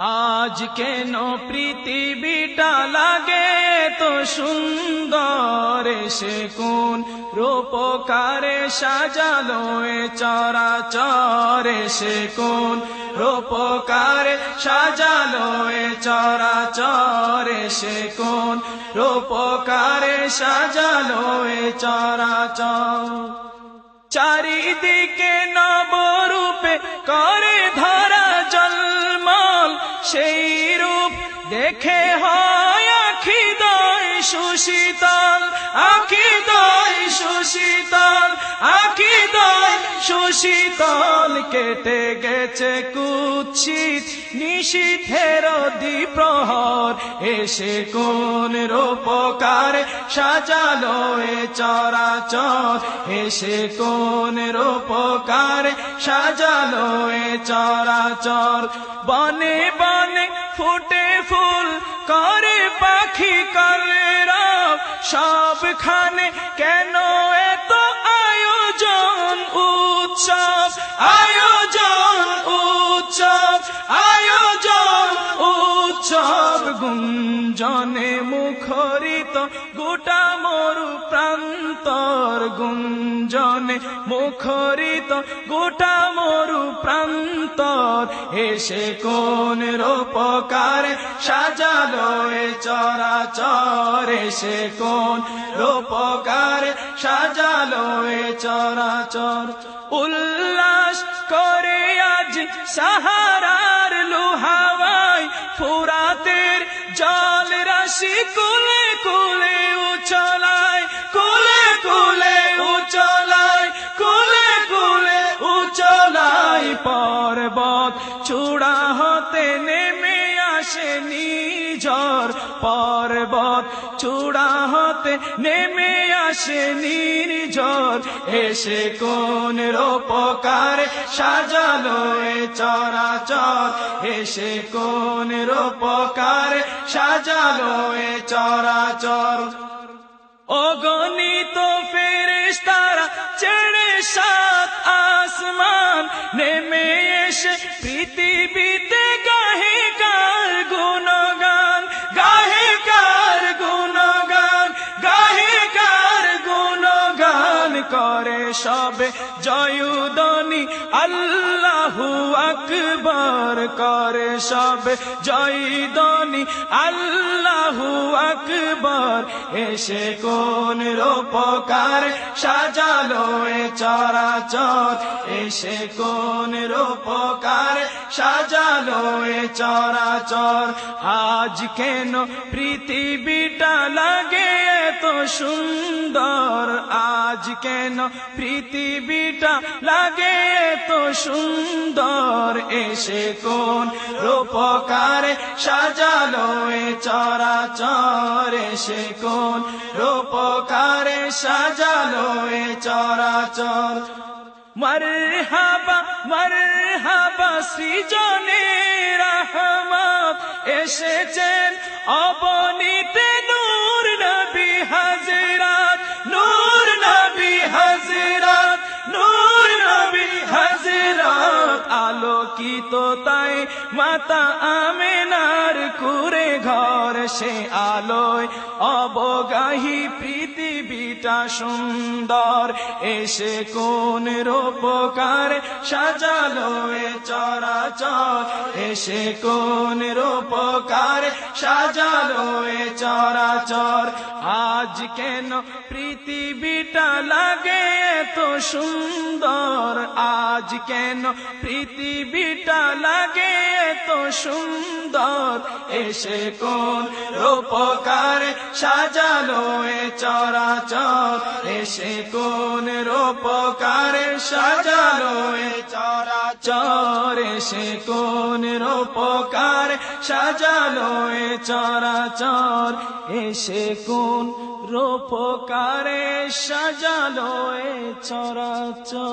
আজ কেন পৃথিবীটা লাগে তো সুন্দর, সে কোন রূপকারে সাজালো এ চরাচর, সে কোন রূপকারে সাজালো এ চরাচর, সে কোন রূপকারে সাজালো এ চরাচর। চারিদিকে নবরূপে করে ধরা জলমল, সেই রূপ দেখে হয় আখিদয় সুশীতল, আখিদয় সুশীতল, আখিদয় সুশীতল। কেটে গেছে কুৎসিত নিশীথের দ্বিপ্রহর, এসে কোন রূপকারে সাজালো এ চরাচর, এসে কোন রূপকারে সাজালো এ চরাচর। বনে বনে ফুটে ফুল করে পাখি কলরব, সবখানে কেন এত আয়োজন উৎসব, আয়োজন উৎসব, আয়োজন উৎসব। গুঞ্জনে মুখরিত গোটা মরু প্রান্তর, গুঞ্জনে মুখরিত গোটা মরু প্রান্তর, এসে কোন রূপকারে সাজালো এ চরাচর, এসে কোন রূপকারে সাজালো এ চরাচর। উল্লাস করে আজ সাহারার লোহাওয়ায়, ফুরাতের জল রাশি কুলে কুলে উচলায়, কুলে কুলে উচলায়, কুলে কুলে উচলায়। পর্বত চূড়া হতে নেমে আসে নিঝড়, পর্বত চূড়া হতে নেমে আসে নির্ঝর, এসে কোন রূপকারে সাজালো এ চরাচর, এসে কোন রূপকারে সাজালো এ চরাচর। অগণিত ফেরেশতারা ছেড়ে সাত আসমান, নেমে এসে পৃথিবীতে গাহে কার গুণগান, গাহে কার গুণগান, গাহে কার গুণগান। করে সবে জয়ধ্বনি আল্লাহু আকবার, করে সবে জয়ধ্বনি আল্লাহু আকবার, এসে কোন রূপকারে সাজালো এ চরাচর, এসে কোন রূপকারে সাজালো এ চরাচর। আজ কেন পৃথিবীটা লাগে এত সুন্দর, আজ কেন পৃথিবীটা লাগে এত সুন্দর, এসে কোন রূপকারে সাজালো এ চরাচর, এসে কোন রূপকারে সাজালো এ চরাচর। মরহাবা মরহাবা সৃজনে রহমত, এসেছেন অবনীতে নূর নবী হযরত, নূর নবী হযরত, নূর নবী হযরত। আলোকিত তাই মাতা আমেনার কুরে ঘর, সে আলোয় অবগাহী পৃথিবীটা সুন্দর, এসে কোন রূপকারে সাজালো এ চরাচর, এসে কোন রূপকারে সাজালো এ চরাচর। আজ কেন পৃথিবীটা লাগে এত সুন্দর, আজ কেন পৃথিবীটা লাগে এত সুন্দর, এসে কোন রূপকারে সাজালো এ চরাচর, এসে কোন রূপকারে সাজালো এ চরাচর, এসে কোন রূপকারে সাজালো এ চরাচর, এসে কোন রূপকারে সাজালো এ চরাচর।